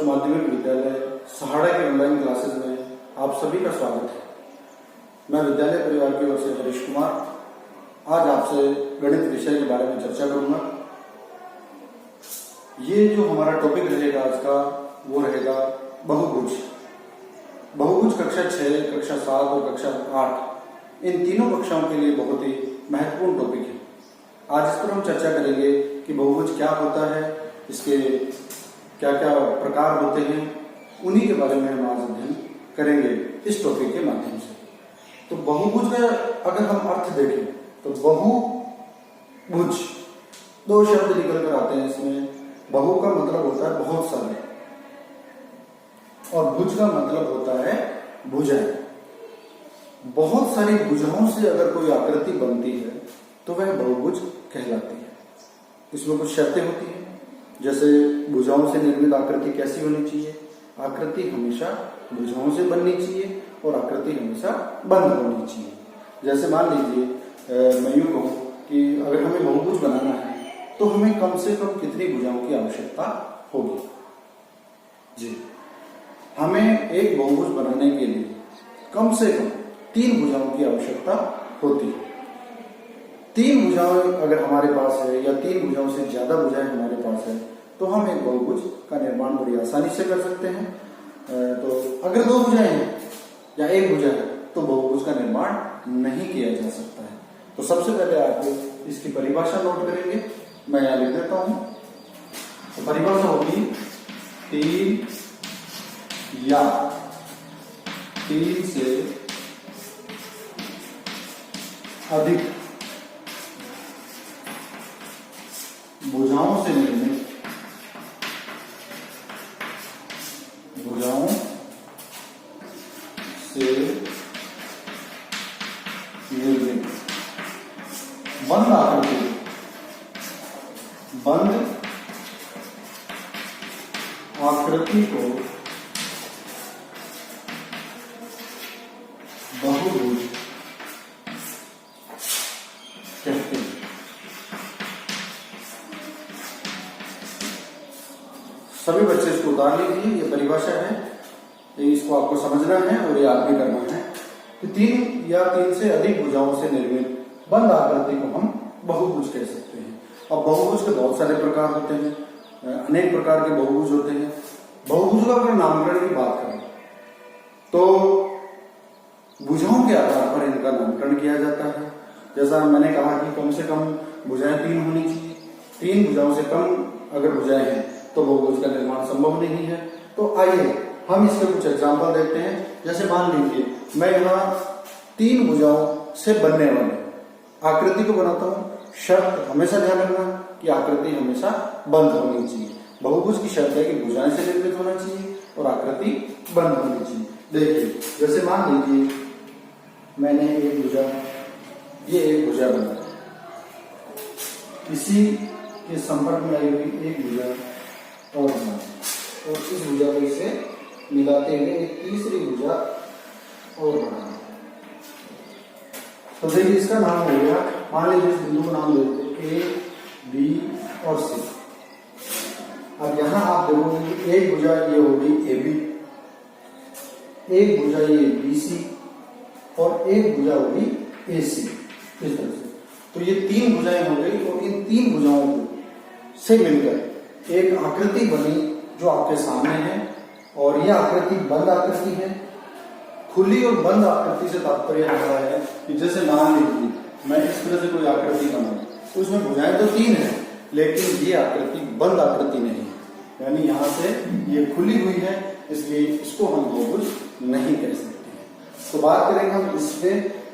उच्च माध्यमिक विद्यालय सहाड़ा के ऑनलाइन क्लासेस में आप सभी का स्वागत है। मैं विद्यालय परिवार की ओर से हरीश कुमार आज आपसे गणित विषय के बारे में चर्चा करूंगा। ये जो हमारा टॉपिक रहेगा आज का वो रहेगा बहुभुज। बहुभुज कक्षा 6, कक्षा 7 और कक्षा 8 इन तीनों कक्षाओं के लिए बहुत ही महत्वपूर्ण टॉपिक है। आज इस पर हम चर्चा करेंगे कि बहुभुज क्या होता है, इसके क्या क्या प्रकार होते हैं, उन्हीं के बारे में हम आज अध्ययन करेंगे इस टॉपिक के माध्यम से। तो बहुभुज का अगर हम अर्थ देखें तो बहुभुज दो शब्द निकल कर आते हैं इसमें। बहु का मतलब होता है बहुत सारे और भुज का मतलब होता है भुजाएं। बहुत सारी भुजाओं से अगर कोई आकृति बनती है तो वह बहुभुज कहलाती है। इसमें कुछ शर्तें होती हैं, जैसे भुजाओं से निर्मित आकृति कैसी होनी चाहिए, आकृति हमेशा भुजाओं से बननी चाहिए और आकृति हमेशा बंद होनी चाहिए। जैसे मान लीजिए मैं यूं कहूं कि अगर हमें बहुभुज बनाना है तो हमें कम से कम कितनी भुजाओं की आवश्यकता होगी जी। हमें एक बहुभुज बनाने के लिए कम से कम 3 भुजाओं की आवश्यकता होती है। 3 भुजाएं अगर हमारे पास है या 3 भुजाओं से ज्यादा भुजाएं हमारे पास है तो हम एक बहुभुज का निर्माण बड़ी आसानी से कर सकते हैं। तो अगर 2 भुजाएं हैं या 1 भुजा है तो बहुभुज का निर्माण नहीं किया जा सकता है। तो सबसे पहले आप इसकी परिभाषा नोट करेंगे, मैं यहां लिख देता हूं। तो परिभाषा होगी 3 या 3 से अधिक भुजाओं से निर्मित बंद आकृति को बहुभुज कहते हैं। सभी बच्चे इसको उतार लीजिए, ये परिभाषा है, इसको आपको समझना है और याद भी करना है कि 3 या 3 से अधिक भुजाओं से निर्मित बंद आकृति को हम बहुभुज कह सकते हैं। अब बहुभुज के बहुत सारे प्रकार होते हैं, अनेक प्रकार के बहुभुज होते हैं। बहुभुज का अगर नामकरण की बात करें तो भुजाओं के आधार पर इनका नामकरण किया जाता है। जैसा मैंने कहा कि कम से कम भुजाएं 3 होनी चाहिए। 3 भुजाओं से कम अगर भुजाएं हैं तो बहुभुज का निर्माण संभव नहीं है। तो आइए हम इसके कुछ एग्जाम्पल देखते हैं। जैसे मान लीजिए मैं यहाँ 3 भुजाओं से बनने वाले आकृति को बनाता हूं। शर्त हमेशा ध्यान रखना कि आकृति हमेशा बंद होनी चाहिए। बहुभुज की शर्त है कि भुजाएं से निर्मित होना चाहिए और आकृति बंद होनी चाहिए। देखिए जैसे मान लीजिए मैंने एक भुजा, ये एक भुजा बना, इसी के संपर्क में आई हुई एक भुजा और बना, और इस भुजा को इसे मिलाते हुए एक तीसरी भुजा और बना। तो देखिए इसका नाम हो गया, मान लीजिए इस बिंदु को नाम देते हैं ए, बी और सी। अब यहां आप देखोगे कि एक भुजा ये होगी ए बी, एक भुजा ये बी सी और एक भुजा होगी ए सी। इस तरह से तो ये 3 भुजाएं हो गई और इन 3 भुजाओं को से मिलकर एक आकृति बनी जो आपके सामने है। और यह आकृति बंद आकृति है। खुली और बंद आकृति से तात्पर्य हमारा है कि जैसे मान लीजिए मैं इस तरह से कोई आकृति बनाऊं, उसमें भुजाएं तो 3 है लेकिन ये आकृति बंद आकृति नहीं है, यानी यहाँ से ये खुली हुई है, इसलिए इसको हम बहुभुज नहीं कह सकते हैं। तो बात करेंगे हम इस पे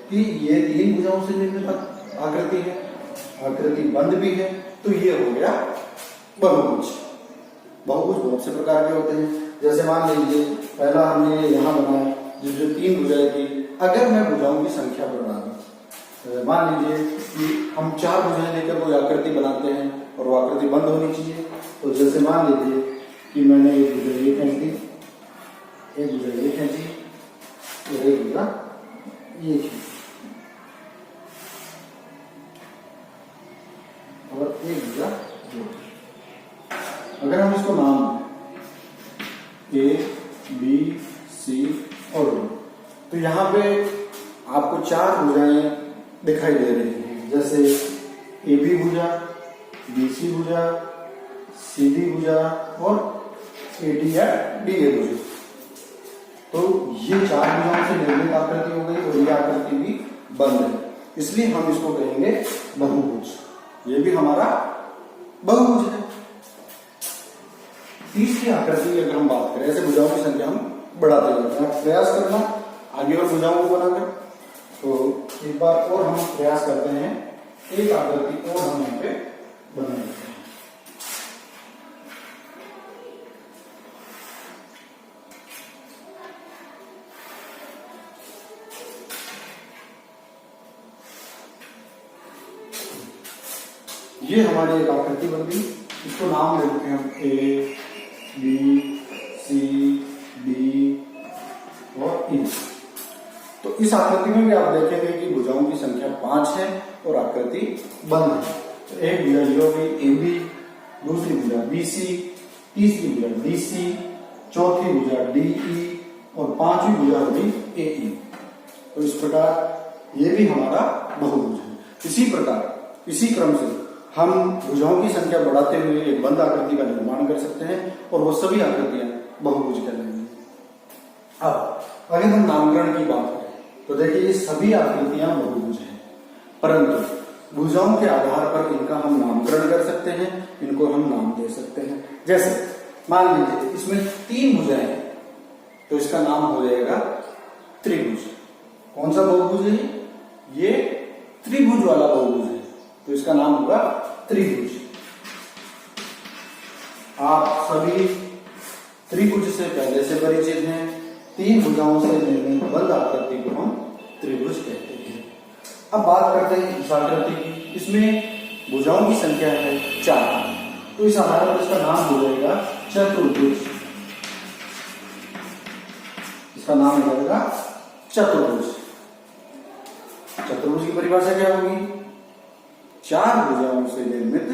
कि ये 3 भुजाओं से निर्मित आकृति है, आकृति बंद भी है, तो ये हो गया बहुभुज। बहुभुज बहुत से प्रकार के होते हैं। जैसे मान लीजिए पहला हमने यहाँ बनाया जिसमें 3 भुजाएं थी। अगर मैं भुजाओं की संख्या बढ़ा दूं, मान लीजिए कि हम 4 भुजाएं लेकर कोई आकृति बनाते हैं और वो आकृति बंद होनी चाहिए। तो जैसे मान लीजिए कि मैंने एक भुजा ये खींच दी, एक भुजा ये खींची और एक भुजा ये खींची और एक भुजा ये। अगर हम इसको नाम आपको चार भुजाएं दिखाई दे रही हैं, जैसे AB भुजा, BC भुजा, CD भुजा और AD या DA भुजा। तो ये चार भुजाओं से निर्मित आकृति हो गई और ये आकृति भी बंद है, इसलिए हम इसको कहेंगे बहुभुज। ये भी हमारा बहुभुज है। तीसरी आकृति अगर हम बात करें, ऐसे भुजाओं की संख्या हम बढ़ाते जाते हैं। प्रयास करना आगे और भुजाओं को बनाकर। तो एक बार और हम प्रयास करते हैं, एक आकृति और हम यहाँ पे बना लेते हैं। ये हमारी एक आकृति बन गई, इसको नाम देते हैं हम A, B, C, D और E। तो इस आकृति में भी आप देखेंगे कि भुजाओं की संख्या 5 है और आकृति बंद है। तो एक भुजा ये हो गई AB, दूसरी भुजा BC, तीसरी भुजा DC, चौथी भुजा DE और पांचवी भुजा हो गई AE। तो इस प्रकार ये भी हमारा बहुभुज है। इसी प्रकार इसी क्रम से हम भुजाओं की संख्या बढ़ाते हुए एक बंद आकृति का निर्माण कर सकते हैं और वो सभी आकृतियां बहुभुज कहलाएंगी। अब अगर हम नामकरण की बात करें तो देखिए ये सभी आकृतियां बहुभुज हैं, परंतु भुजाओं के आधार पर इनका हम नामकरण कर सकते हैं, इनको हम नाम दे सकते हैं। जैसे मान लीजिए इसमें 3 भुजाएं हैं, तो इसका नाम हो जाएगा त्रिभुज। कौन सा बहुभुज है? ये त्रिभुज वाला बहुभुज है, तो इसका नाम होगा त्रिभुज। आप सभी त्रिभुज से पहले से परिचित हैं। 3 भुजाओं से निर्मित बंद आकृति को हम त्रिभुज कहते हैं। अब बात करते हैं इस आकृति की। इसमें भुजाओं की संख्या है 4, तो इस आधार पर इसका नाम हो जाएगा चतुर्भुज। इसका नाम हो जाएगा चतुर्भुज। चतुर्भुज की परिभाषा क्या होगी? 4 भुजाओं से निर्मित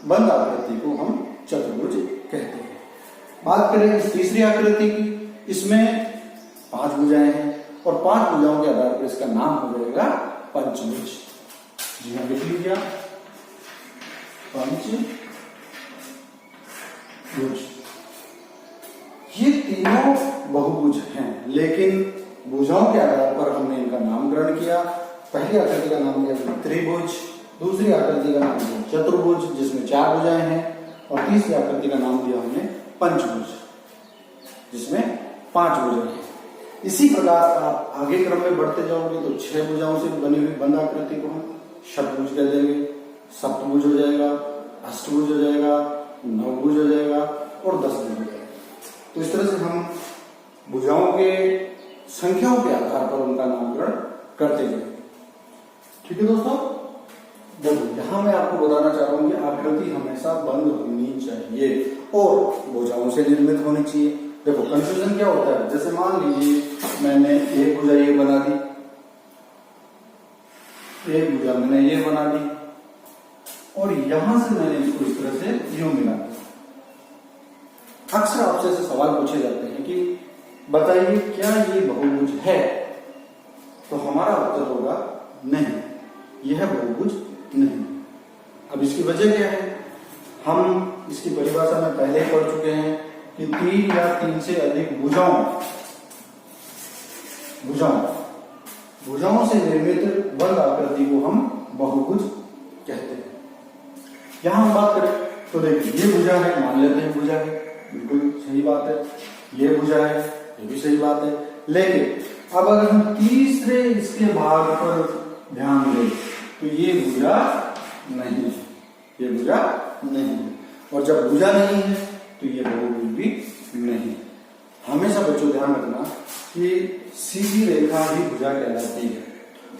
बंद आकृति को हम चतुर्भुज कहते हैं। बात करें इस तीसरी आकृति की, इसमें 5 भुजाएं हैं और 5 भुजाओं के आधार पर इसका नाम हो जाएगा पंचभुज। जी हाँ, लिख लीजिए पंचभुज। ये तीनों बहुभुज हैं, लेकिन भुजाओं के आधार पर हमने इनका नामकरण किया। पहली आकृति का नाम दिया त्रिभुज, दूसरी आकृति का नाम दिया चतुर्भुज जिसमें 4 भुजाएं हैं, और तीसरी आकृति का नाम दिया हमने पंचभुज जिसमें 5 भुजाएं हैं। इसी प्रकार आप आगे क्रम में बढ़ते जाओगे तो 6 भुजाओं से बनी हुई बंद आकृति को हम षटभुज कह देंगे, सप्तभुज हो जाएगा, अष्टभुज हो जाएगा, नवभुज हो जाएगा और 10भुज हो जाएगा। तो इस तरह से हम भुजाओं के संख्याओं के आधार पर उनका नामकरण करते जाएंगे। ठीक है दोस्तों, देखो यहां मैं आपको बताना चाह रहा हूं कि आकृति हमेशा बंद होनी चाहिए और भुजाओं से निर्मित होनी चाहिए। देखो कंफ्यूजन क्या होता है, जैसे मान लीजिए मैंने एक भुजा ये बना दी, एक भुजा मैंने ये बना दी और यहां से मैंने इसको इस तरह से यूं मिला दिया। अक्सर आपसे ऐसे सवाल पूछे जाते हैं कि बताइए क्या ये बहुभुज है? तो हमारा उत्तर होगा नहीं, यह बहुभुज नहीं। अब इसकी वजह क्या है? हम इसकी परिभाषा में पहले ही पढ़ चुके हैं कि 3 या 3 से अधिक भुजाओं से निर्मित बंद आकृति को हम बहुभुज कहते हैं। यहां हम बात करें तो देखिए ये भुजा है, मान लेते हैं भुजा है, बिल्कुल सही बात है। ये भुजा है, ये भी सही बात है। लेकिन अब अगर हम तीसरे इसके भाग पर ध्यान दें तो ये भुजा नहीं है, ये भुजा नहीं है। और जब भुजा नहीं है तो ये बहुभुज भी नहीं। हमेशा बच्चों ध्यान रखना कि सीधी रेखा ही भुजा कहलाती है,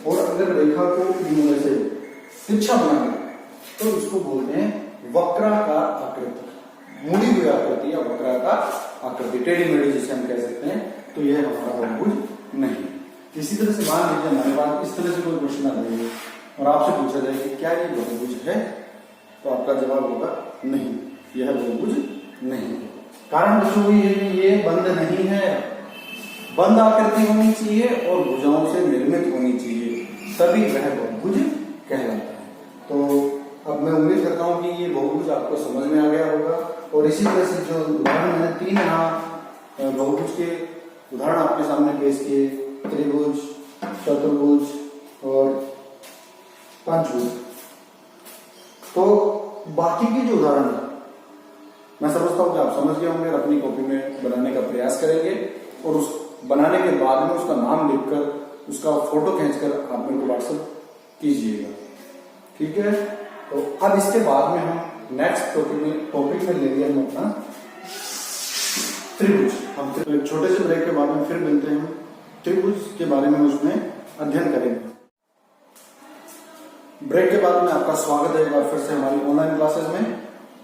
और अगर रेखा को यूं से तिरछा बनाना तो इसको बोलते हैं वक्राकार आकृति, मुड़ी हुई आकृति या वक्राकार आकृति, टेढ़ी मेढ़ी जिसे हम कह सकते हैं। तो यह हमारा बहुभुज नहीं। इसी तरह से मान लीजिए हमारे पास इस तरह से कोई क्वेश्चन आ जाए और आपसे पूछा जाए कि क्या ये बहुभुज है, तो आपका जवाब होगा नहीं, यह बहुभुज नहीं। कारण बच्चों वही है कि ये बंद नहीं है, बंद आकृति होनी चाहिए और भुजाओं से निर्मित होनी चाहिए। तभी वह बहुभुज कहलाता है। तो अब मैं उम्मीद करता हूँ कि ये बहुभुज आपको समझ में आ गया होगा। और इसी तरह से जो उदाहरण मैंने 3 यहाँ बहुभुज के उदाहरण आपके सामने पेश किए, त्रिभुज, चतुर्भुज और पंचभुज, तो बाकी के जो उदाहरण है मैं समझता हूँ कि आप समझ गए होंगे और अपनी कॉपी में बनाने का प्रयास करेंगे और उस बनाने के बाद में उसका नाम लिखकर उसका फोटो खींचकर आप मेरे को व्हाट्सएप कीजिएगा, ठीक है। तो अब इसके बाद में हम नेक्स्ट टॉपिक में ले लिया हम अपना त्रिभुज। हम एक छोटे से ब्रेक के बाद में फिर मिलते हैं, त्रिभुज के बारे में उसमें अध्ययन करेंगे। ब्रेक के बाद में आपका स्वागत है एक बार फिर से हमारी ऑनलाइन क्लासेस में।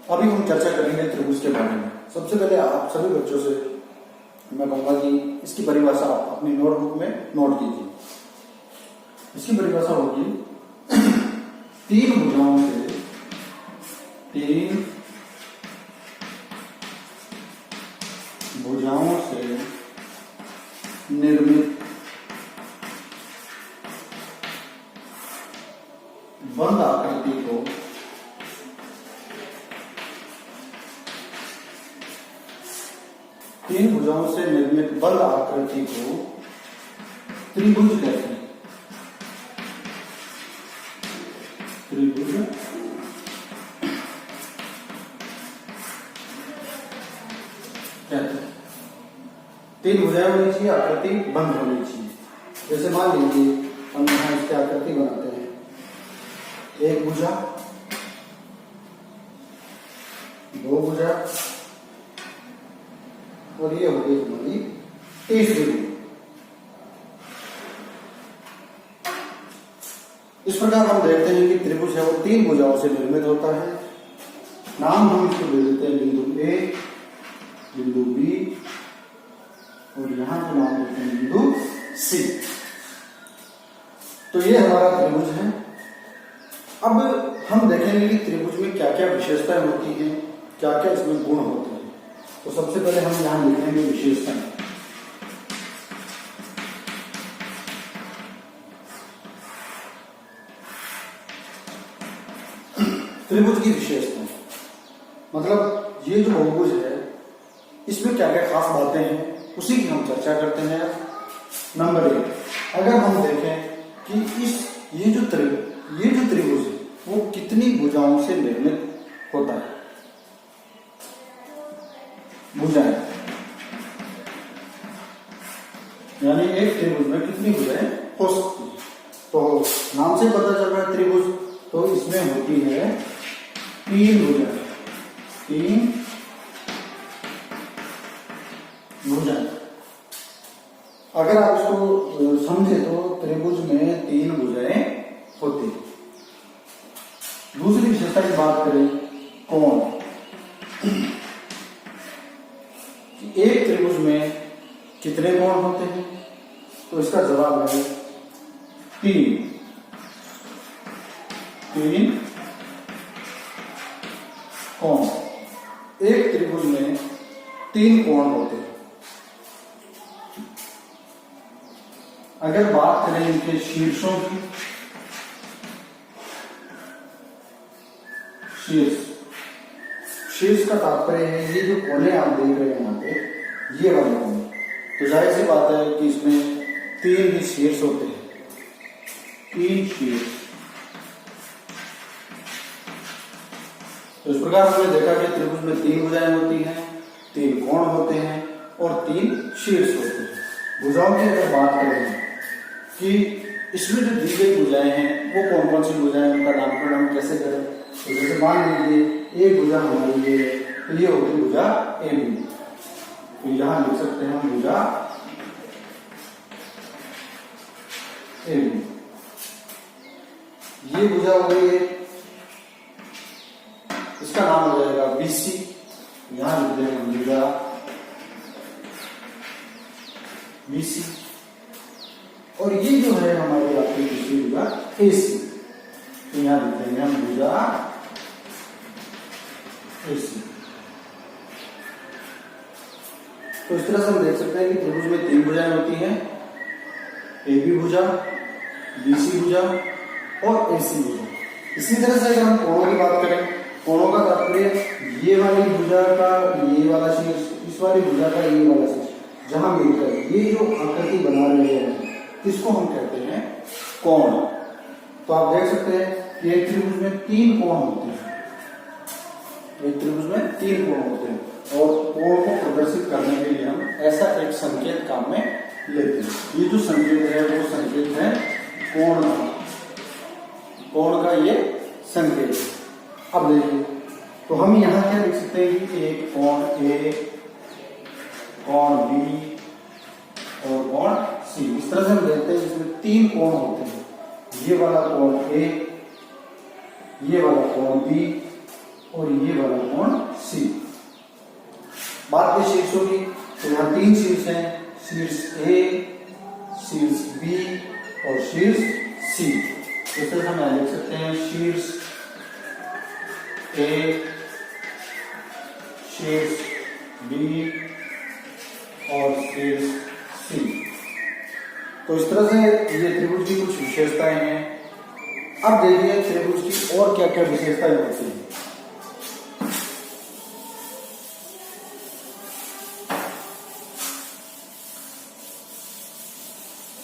अभी हम चर्चा करेंगे त्रिभुज के बारे में। सबसे पहले आप सभी बच्चों से मैं कहूंगा कि इसकी परिभाषा आप अपनी नोटबुक में नोट कीजिए। इसकी परिभाषा होगी 3 भुजाओं से निर्मित बंद आकृति को त्रिभुज कहते हैं। त्रिभुज कहते हैं। 3 भुजाएं होनी चाहिए, आकृति बंद होनी चाहिए। जैसे मान लीजिए हम यहां इसकी आकृति बनाते हैं, एक भुजा, 2 भुजा और ये होगी हमारी तीसरी भुजा। इस प्रकार हम देखते हैं कि त्रिभुज है वो 3 भुजाओं से निर्मित होता है। नाम हम इसको दे देते हैं बिंदु ए, बिंदु बी और यहां का नाम देते हैं बिंदु सी। तो ये हमारा त्रिभुज है। अब हम देखेंगे कि त्रिभुज में क्या क्या विशेषताएं होती हैं, क्या क्या इसमें गुण होते हैं। तो सबसे पहले हम यहां लिखेंगे विशेषताएं। त्रिभुज की विशेषताएं मतलब ये जो बहुभुज है इसमें क्या क्या खास बातें हैं उसी की हम चर्चा करते हैं। नंबर 1, अगर हम देखें कि ये जो त्रिभुज है वो कितनी भुजाओं से निर्मित होता है। भुजाएं यानी एक त्रिभुज में कितनी भुजाएं हो सकती है। तो नाम से पता चल रहा है त्रिभुज, तो इसमें होती है 3 भुजाएं। 3 भुजाएं अगर आप इसको समझे तो त्रिभुज में 3 भुजाएं होती है। दूसरी विशेषता की बात करें कोण, एक त्रिभुज में कितने कोण होते हैं, तो इसका जवाब है 3 कोण। एक त्रिभुज में 3 कोण होते हैं। अगर बात करें इनके शीर्षों की, शीर्ष का तात्पर्य है ये जो कोने आप देख रहे हैं यहाँ पे, ये वाले कोने। तो जाहिर सी बात है कि इसमें 3 ही शीर्ष होते हैं, 3 शीर्ष। तो इस प्रकार हमने देखा कि त्रिभुज में 3 भुजाएं होती हैं, 3 कोण होते हैं और 3 शीर्ष होते हैं। भुजाओं की अगर बात करें कि इसमें जो दी गई भुजाएं हैं वो कौन कौन सी भुजाएं, उनका नामकरण हम कैसे करें। तो जैसे मान लीजिए एक भुजा हमारी ये है, तो ये होगी भुजा ए बी। तो यहां लिख सकते हैं हम भुजा ए बी। ये भुजा हो गई है, इसका नाम हो जाएगा BC। यहां लिख देंगे हम भुजा BC। और ये जो है हमारी आपकी दूसरी भुजा AC। तो यहां लिख देंगे हम भुजा AC। तो इस तरह से हम देख सकते हैं कि त्रिभुज में 3 भुजाएं होती हैं, AB भुजा, बीसी भुजा और एसी भुजा। इसी तरह से अगर हम कोणों की बात करें, कोणों का तात्पर्य ये वाली भुजा का ये वाला शीर्ष, इस वाली भुजा का ये वाला शीर्ष जहां मिलकर ये जो आकृति बना रहे हैं इसको हम कहते हैं कोण। तो आप देख सकते हैं कि एक त्रिभुज में 3 कोण होते हैं, एक त्रिभुज में 3 कोण होते हैं और कोण को प्रदर्शित करने के लिए हम ऐसा एक संकेत काम में लेते हैं। ये जो संकेत है वो संकेत है कोण का, कोण का ये संकेत है। अब देखिए, तो हम यहाँ क्या लिख सकते हैं कि एक कोण ए, कोण बी और कोण सी। इस तरह से हम देखते हैं इसमें 3 कोण होते हैं, ये वाला कोण ए, ये वाला कोण बी और ये वाला कोण सी। बात की शीर्षों की, तो यहाँ 3 शीर्ष हैं, शीर्ष ए, शीर्ष बी और शीर्ष सी। इस तरह हम लिख सकते हैं शीर्ष ए, शीर्ष बी और शीर्ष सी। तो इस तरह से ये त्रिभुज की कुछ विशेषताएं हैं। अब देखिए त्रिभुज की और क्या क्या विशेषताएं होती हैं।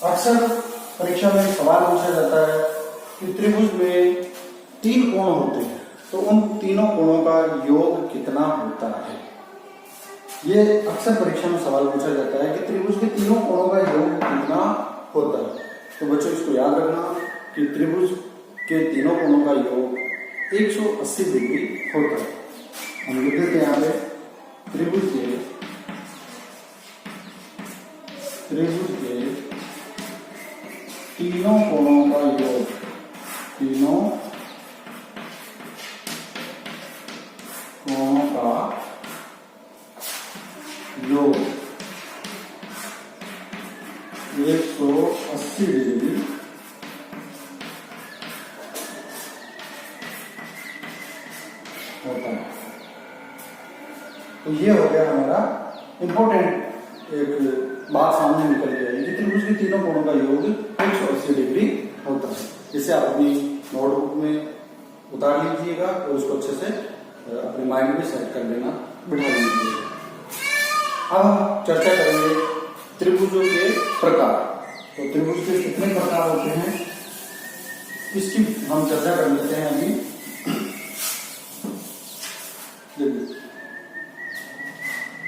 अक्सर परीक्षा में सवाल पूछा जाता है कि त्रिभुज में 3 कोण होते हैं तो उन तीनों कोणों का योग कितना होता है। ये अक्सर परीक्षा में सवाल पूछा जाता है कि त्रिभुज के तीनों कोणों का योग कितना होता है। तो बच्चों इसको याद रखना कि त्रिभुज के तीनों कोणों का योग 180 डिग्री होता है। हम लिख देते हैं यहाँ पे त्रिभुज के तीनों कोणों का योग, तीनों कोणों का योग 180 डिग्री होता है। तो ये हो गया हमारा इंपॉर्टेंट एक बात सामने निकल के आई कि त्रिभुज के तीनों कोणों का योग 180 डिग्री होता है। इसे आप अपनी नोटबुक में उतार लीजिएगा और उसको अच्छे से अपने माइंड में सेट कर लेना, बिठा लीजिएगा। अब हम चर्चा करेंगे त्रिभुजों के प्रकार। तो त्रिभुज के कितने प्रकार होते हैं इसकी हम चर्चा कर लेते हैं अभी।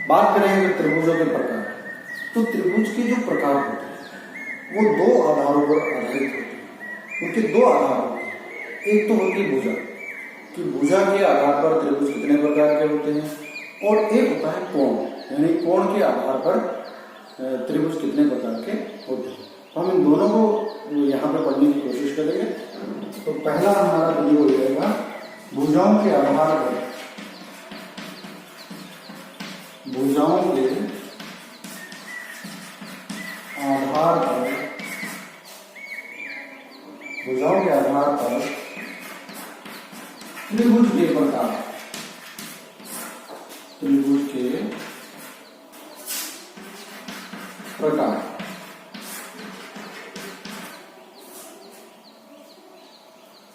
बात करेंगे त्रिभुजों के प्रकार। तो त्रिभुज के जो प्रकार होते हैं वो 2 आधारों पर आधारित होते हैं। उनके 2 आधार होते हैं। एक तो होती है भुजा, कि भुजा के आधार पर त्रिभुज कितने प्रकार के होते हैं, और एक होता है कोण, यानी कोण के आधार पर त्रिभुज कितने प्रकार के होते हैं। तो हम इन दोनों को यहाँ पे पढ़ने की कोशिश करेंगे। तो पहला हमारा ये हो जाएगा भुजाओं के आधार पर, भुजाओं के आधार पर, भुजाओं के आधार पर त्रिभुज के प्रकार, त्रिभुज के प्रकार।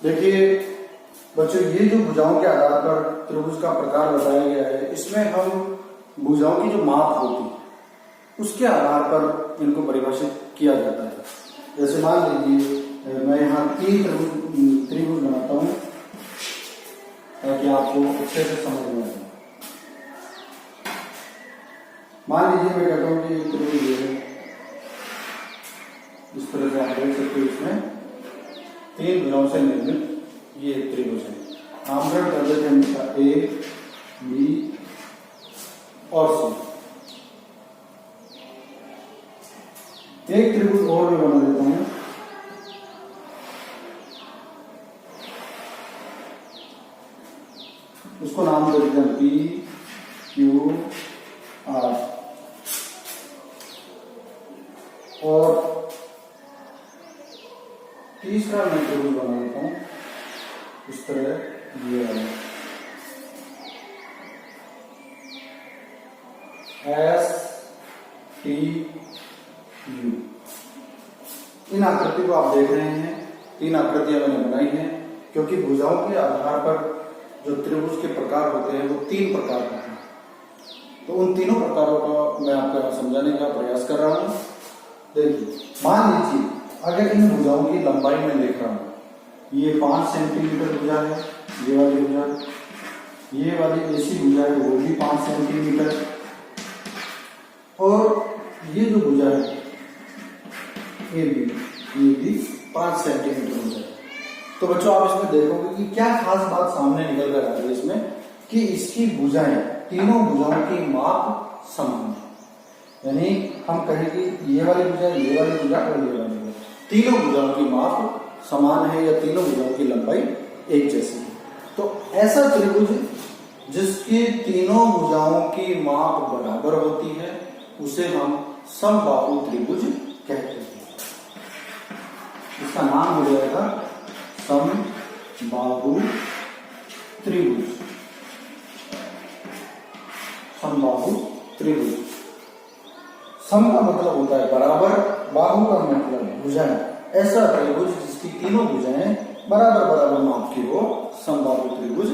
देखिए बच्चों, ये जो भुजाओं के आधार पर त्रिभुज का प्रकार बताया गया है, इसमें हम भुजाओं की जो माप होती है उसके आधार पर इनको परिभाषित किया जाता है। जैसे मान लीजिए मैं यहाँ 3 त्रिभुज बनाता हूं ताकि आपको अच्छे से समझ में आए। मान लीजिए मैं कहता हूं कि एक त्रिभुज ये है, इस तरह से आप देख सकते हो, इसमें 3 भुजाओं से निर्मित ये त्रिभुज है। नामकरण कर देते हैं इसका ए, बी और सी। एक त्रिभुज और भी बना देता हूं, उसको नाम दे देते हैं पी क्यू आर। और तीसरा मैं त्रिभुज बना देता हूं इस तरह, ये है एस टी यू। इन आकृति को आप देख रहे हैं, 3 आकृतियां मैंने बनाई हैं, क्योंकि भुजाओं के आधार पर जो त्रिभुज के प्रकार होते हैं वो 3 प्रकार होते हैं। तो उन तीनों प्रकारों को मैं आपको समझाने का प्रयास कर रहा हूं। देखिए, मान लीजिए अगर इन भुजाओं की लंबाई में देख रहा हूं, ये 5 सेंटीमीटर भुजा है, ये वाली भुजा, ये वाली ऐसी भुजा है वो भी 5 सेंटीमीटर, और ये जो भुजा है ये भी 5 सेंटीमीटर भुजा है। तो बच्चों आप इसमें देखोगे कि क्या खास बात सामने निकल कर आ रही है इसमें, कि इसकी भुजाएं, तीनों भुजाओं की माप समान है। यानी हम कहें कि ये वाली भुजा, ये वाली भुजा और ये वाली भुजा, तीनों भुजाओं की माप समान है या तीनों भुजाओं की लंबाई एक जैसी है। तो ऐसा त्रिभुज जिसकी तीनों भुजाओं की माप बराबर होती है उसे हम समबाहु त्रिभुज कहते हैं। इसका नाम हो जाएगा समबाहु त्रिभुज। समबाहु त्रिभुज, सम का मतलब होता है बराबर, बाहु का मतलब भुजाएं। ऐसा त्रिभुज जिसकी तीनों भुजाएं बराबर बराबर माप की हो समबाहु त्रिभुज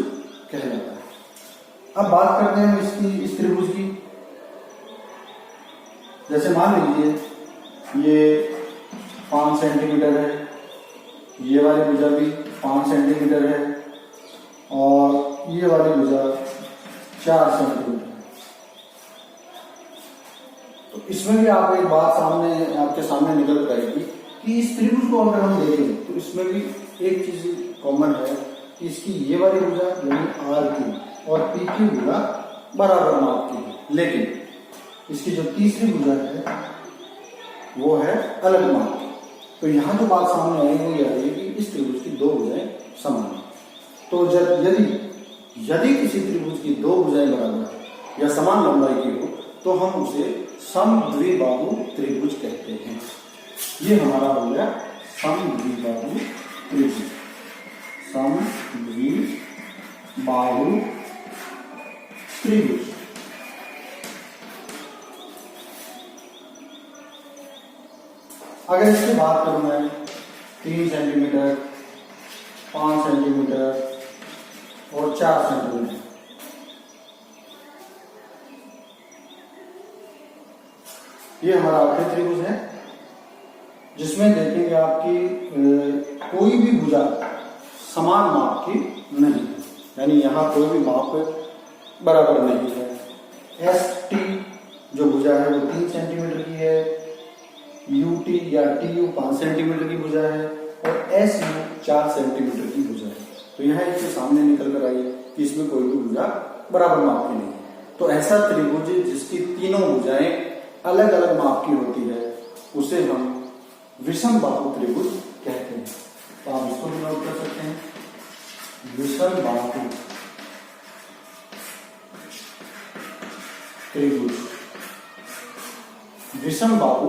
कहलाता है। अब बात करते हैं इस त्रिभुज की। जैसे मान लीजिए ये 5 सेंटीमीटर है, ये वाली भुजा भी 5 सेंटीमीटर है, और ये वाली भुजा 4 सेंटीमीटर। तो इसमें भी आप एक बात आपके सामने निकल कर आएगी कि इस त्रिभुज को अगर हम देखें तो इसमें भी एक चीज कॉमन है कि इसकी ये वाली भुजा यानी आर की और पी की भुजा बराबर माप की है, लेकिन इसकी जो तीसरी भुजा है वो है अलग माप की। तो यहाँ जो बात सामने आई वो ये आई कि इस त्रिभुज की 2 भुजाएं समान है। तो यदि किसी त्रिभुज की 2 भुजाएं बराबर या समान लंबाई की हो तो हम उसे समद्विबाहु त्रिभुज कहते हैं। ये हमारा हो गया समद्विबाहु त्रिभुज। समद्विबाहु त्रिभुज। अगर इसकी बात करूं मैं 3 सेंटीमीटर, 5 सेंटीमीटर और 4 सेंटीमीटर, ये हमारा आखिरी त्रिभुज है, जिसमें देखेंगे आपकी कोई भी भुजा समान माप की नहीं है, यानी यहां कोई भी माप बराबर नहीं है। एस टी जो भुजा है वो 3 सेंटीमीटर की है, यू टी या टी यू 5 सेंटीमीटर की भुजा है, और एस यू 4 सेंटीमीटर की भुजा है। तो यहाँ इसके सामने निकल कर आई कि इसमें कोई भी भुजा बराबर माप की नहीं है। तो ऐसा त्रिभुज जिसकी तीनों भुजाएं अलग अलग माप की होती है उसे हम विषम बाहु त्रिभुज कहते हैं। तो आप इसको भी नोट कर सकते हैं, विषम बाहु त्रिभुज। विषम बाहु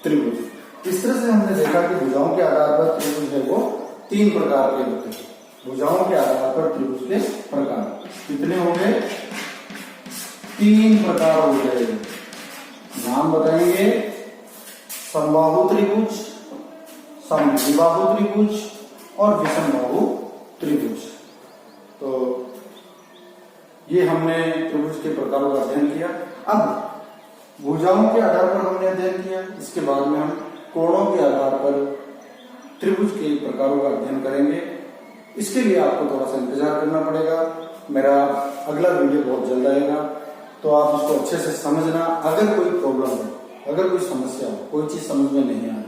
त्रिभुज। इस तरह से हमने देखा कि भुजाओं के आधार पर त्रिभुज है वो 3 प्रकार के होते हैं। भुजाओं के आधार पर त्रिभुज के प्रकार कितने हो गए? 3 प्रकार हो गए। नाम बताएंगे, समबाहु त्रिभुज, समद्विबाहु त्रिभुज और विषम बाहु त्रिभुज। तो ये हमने त्रिभुज के प्रकारों का अध्ययन किया। अब भुजाओं के आधार पर हमने अध्ययन किया, इसके बाद में हम कोणों के आधार पर त्रिभुज के प्रकारों का अध्ययन करेंगे। इसके लिए आपको थोड़ा सा इंतजार करना पड़ेगा। मेरा अगला वीडियो बहुत जल्द आएगा, तो आप इसको अच्छे से समझना। अगर कोई प्रॉब्लम हो, अगर कोई समस्या हो, कोई चीज समझ में नहीं आ रही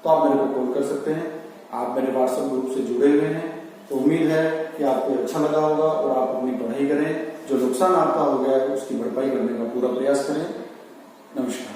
तो आप मेरे को कॉल कर सकते हैं। आप मेरे व्हाट्सएप ग्रुप से जुड़े हुए हैं, तो उम्मीद है कि आपको अच्छा लगा होगा और आप अपनी पढ़ाई करें। जो नुकसान आपका हो गया है उसकी भरपाई करने का पूरा प्रयास करें। नमस्कार।